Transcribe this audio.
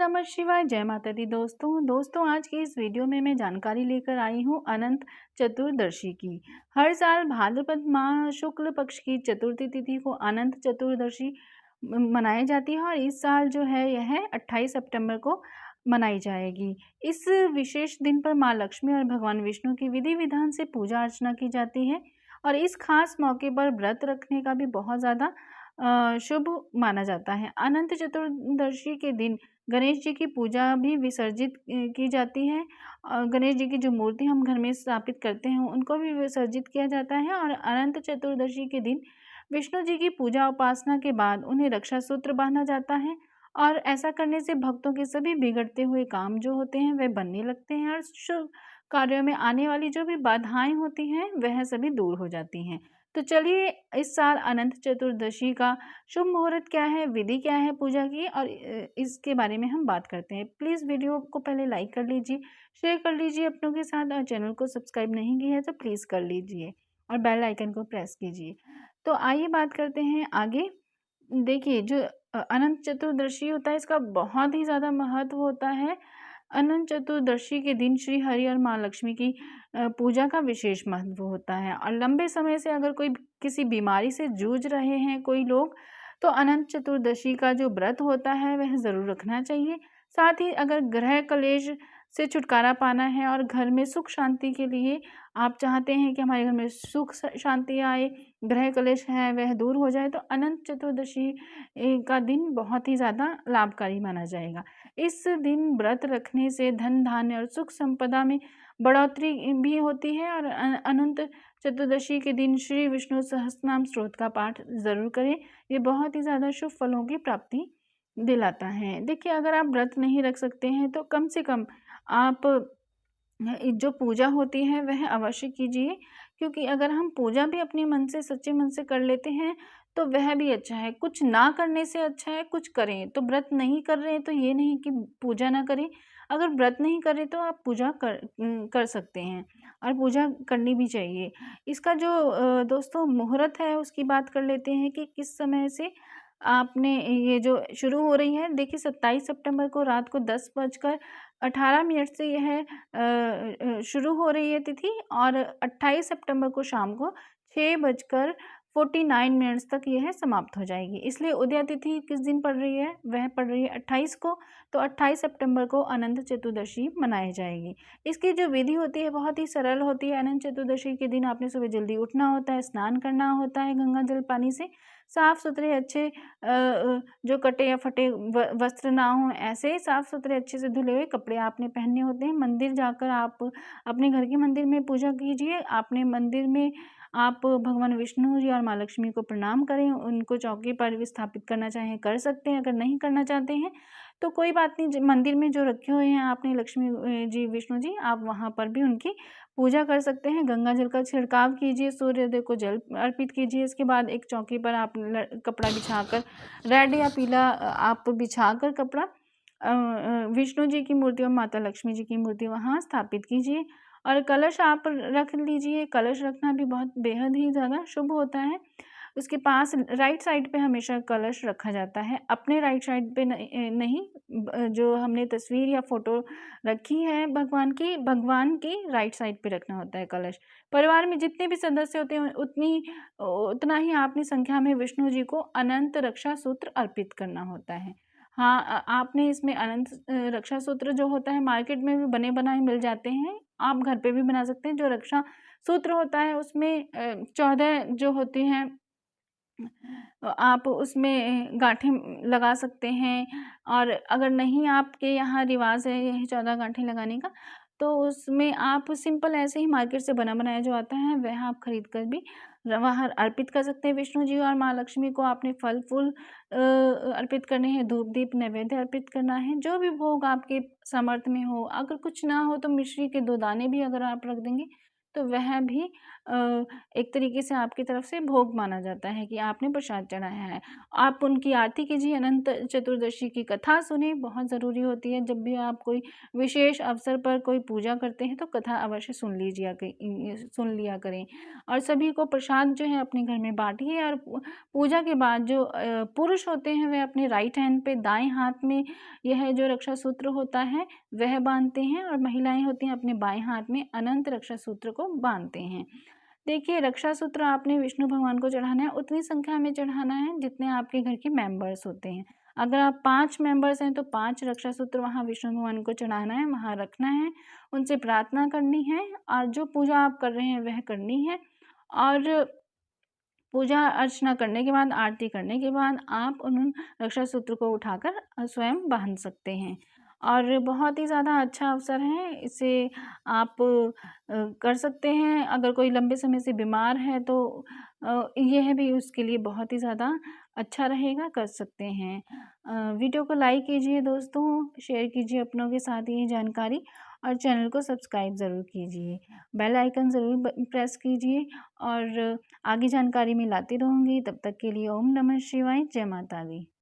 नमः शिवाय, जय माता दी। दोस्तों आज की इस वीडियो में मैं जानकारी लेकर आई हूँ अनंत चतुर्दशी की। हर साल भाद्रपद माह शुक्ल पक्ष की चतुर्थी तिथि को अनंत चतुर्दशी मनाई जाती है और इस साल जो है यह 28 सितंबर को मनाई जाएगी। इस विशेष दिन पर माँ लक्ष्मी और भगवान विष्णु की विधि विधान से पूजा अर्चना की जाती है और इस खास मौके पर व्रत रखने का भी बहुत ज़्यादा शुभ माना जाता है। अनंत चतुर्दशी के दिन गणेश जी की पूजा भी विसर्जित की जाती है। गणेश जी की जो मूर्ति हम घर में स्थापित करते हैं उनको भी विसर्जित किया जाता है और अनंत चतुर्दशी के दिन विष्णु जी की पूजा उपासना के बाद उन्हें रक्षा सूत्र बांधा जाता है और ऐसा करने से भक्तों के सभी बिगड़ते हुए काम जो होते हैं वह बनने लगते हैं और शुभ कार्यों में आने वाली जो भी बाधाएं होती हैं वह सभी दूर हो जाती हैं। तो चलिए इस साल अनंत चतुर्दशी का शुभ मुहूर्त क्या है, विधि क्या है पूजा की और इसके बारे में हम बात करते हैं। प्लीज़ वीडियो को पहले लाइक कर लीजिए, शेयर कर लीजिए अपनों के साथ और चैनल को सब्सक्राइब नहीं किया है तो प्लीज़ कर लीजिए और बेल आइकन को प्रेस कीजिए। तो आइए बात करते हैं आगे। देखिए जो अनंत चतुर्दशी होता है इसका बहुत ही ज़्यादा महत्व होता है। अनंत चतुर्दशी के दिन श्री हरि और माँ लक्ष्मी की पूजा का विशेष महत्व होता है और लंबे समय से अगर कोई किसी बीमारी से जूझ रहे हैं कोई लोग तो अनंत चतुर्दशी का जो व्रत होता है वह ज़रूर रखना चाहिए। साथ ही अगर ग्रह कलेश से छुटकारा पाना है और घर में सुख शांति के लिए आप चाहते हैं कि हमारे घर में सुख शांति आए, ग्रह कलेश है वह दूर हो जाए तो अनंत चतुर्दशी का दिन बहुत ही ज़्यादा लाभकारी माना जाएगा। इस दिन व्रत रखने से धन धान्य और सुख संपदा में बढ़ोतरी भी होती है और अनंत चतुर्दशी के दिन श्री विष्णु सहस्त्रनाम स्तोत्र का पाठ ज़रूर करें। ये बहुत ही ज़्यादा शुभ फलों की प्राप्ति दिलाता है। देखिए अगर आप व्रत नहीं रख सकते हैं तो कम से कम आप जो पूजा होती है वह अवश्य कीजिए, क्योंकि अगर हम पूजा भी अपने मन से सच्चे मन से कर लेते हैं तो वह भी अच्छा है। कुछ ना करने से अच्छा है कुछ करें। तो व्रत नहीं कर रहे हैं तो ये नहीं कि पूजा ना करें। अगर व्रत नहीं कर रहे तो आप पूजा कर सकते हैं और पूजा करनी भी चाहिए। इसका जो दोस्तों मुहूर्त है उसकी बात कर लेते हैं कि किस समय से आपने ये जो शुरू हो रही है। देखिए 27 सितंबर को रात को 10:18 से यह शुरू हो रही है तिथि और 28 सितंबर को शाम को 6:49 तक यह समाप्त हो जाएगी। इसलिए उदया तिथि किस दिन पड़ रही है, वह पड़ रही है 28 को। तो 28 सितंबर को अनंत चतुर्दशी मनाई जाएगी। इसकी जो विधि होती है बहुत ही सरल होती है। अनंत चतुर्दशी के दिन आपने सुबह जल्दी उठना होता है, स्नान करना होता है गंगा जल पानी से। साफ सुथरे अच्छे जो कटे या फटे वस्त्र ना हों, ऐसे साफ सुथरे अच्छे से धुले हुए कपड़े आपने पहनने होते हैं। मंदिर जाकर आप अपने घर के मंदिर में पूजा कीजिए। आपने मंदिर में आप भगवान विष्णु जी और माँ लक्ष्मी को प्रणाम करें। उनको चौकी पर भी स्थापित करना चाहें कर सकते हैं, अगर नहीं करना चाहते हैं तो कोई बात नहीं। मंदिर में जो रखे हुए हैं आपने लक्ष्मी जी विष्णु जी, आप वहाँ पर भी उनकी पूजा कर सकते हैं। गंगा जल का छिड़काव कीजिए, सूर्योदय को जल अर्पित कीजिए। इसके बाद एक चौकी पर आप कपड़ा बिछाकर रेड या पीला आप बिछाकर कपड़ा विष्णु जी की मूर्ति और माता लक्ष्मी जी की मूर्ति वहाँ स्थापित कीजिए और कलश आप रख लीजिए। कलश रखना भी बहुत बेहद ही ज़्यादा शुभ होता है। उसके पास राइट साइड पे हमेशा कलश रखा जाता है। अपने राइट साइड पे नहीं, जो हमने तस्वीर या फ़ोटो रखी है भगवान की राइट साइड पे रखना होता है कलश। परिवार में जितने भी सदस्य होते हैं उतना ही आपने संख्या में विष्णु जी को अनंत रक्षा सूत्र अर्पित करना होता है। हाँ, आपने इसमें अनंत रक्षा सूत्र जो होता है मार्केट में भी बने बनाए मिल जाते हैं। आप घर पे भी बना सकते हैं। जो रक्षा सूत्र होता है उसमें 14 जो होती हैं आप उसमें गाँठें लगा सकते हैं और अगर नहीं आपके यहाँ रिवाज़ है यही 14 गाँठें लगाने का तो उसमें आप सिंपल ऐसे ही मार्केट से बना बनाया जो आता है वह आप खरीद कर भी वहाँ अर्पित कर सकते हैं। विष्णु जी और माँ लक्ष्मी को आपने फल फूल अर्पित करने हैं, धूप दीप नैवेद्य अर्पित करना है। जो भी भोग आपके सामर्थ्य में हो, अगर कुछ ना हो तो मिश्री के 2 दाने भी अगर आप रख देंगे तो वह भी एक तरीके से आपकी तरफ से भोग माना जाता है कि आपने प्रसाद चढ़ाया है। आप उनकी आरती कीजिए, अनंत चतुर्दशी की कथा सुनें, बहुत ज़रूरी होती है। जब भी आप कोई विशेष अवसर पर कोई पूजा करते हैं तो कथा अवश्य सुन लिया करें। और सभी को प्रसाद जो है अपने घर में बाँटिए। और पूजा के बाद जो पुरुष होते हैं वे अपने राइट हैंड पे दाएँ हाथ में यह जो रक्षा सूत्र होता है वह बाँधते हैं, और महिलाएँ होती हैं अपने बाएँ हाथ में अनंत रक्षा सूत्र को बाँधते हैं। देखिए, रक्षा सूत्र आपने विष्णु भगवान को चढ़ाना है, उतनी संख्या में चढ़ाना है जितने आपके घर के मेंबर्स होते हैं। अगर आप 5 मेंबर्स हैं तो 5 रक्षा सूत्र वहाँ विष्णु भगवान को चढ़ाना है, वहाँ रखना है, उनसे प्रार्थना करनी है और जो पूजा आप कर रहे हैं वह करनी है। और पूजा अर्चना करने के बाद, आरती करने के बाद आप उन रक्षा सूत्र को उठाकर स्वयं बाँध सकते हैं। और बहुत ही ज़्यादा अच्छा अवसर है, इसे आप कर सकते हैं। अगर कोई लंबे समय से बीमार है तो यह भी उसके लिए बहुत ही ज़्यादा अच्छा रहेगा, कर सकते हैं। वीडियो को लाइक कीजिए दोस्तों, शेयर कीजिए अपनों के साथ ये जानकारी, और चैनल को सब्सक्राइब ज़रूर कीजिए। बेल आइकन ज़रूर प्रेस कीजिए, और आगे जानकारी मैं लाती रहूँगी। तब तक के लिए ओम नमः शिवाय, जय माता दी।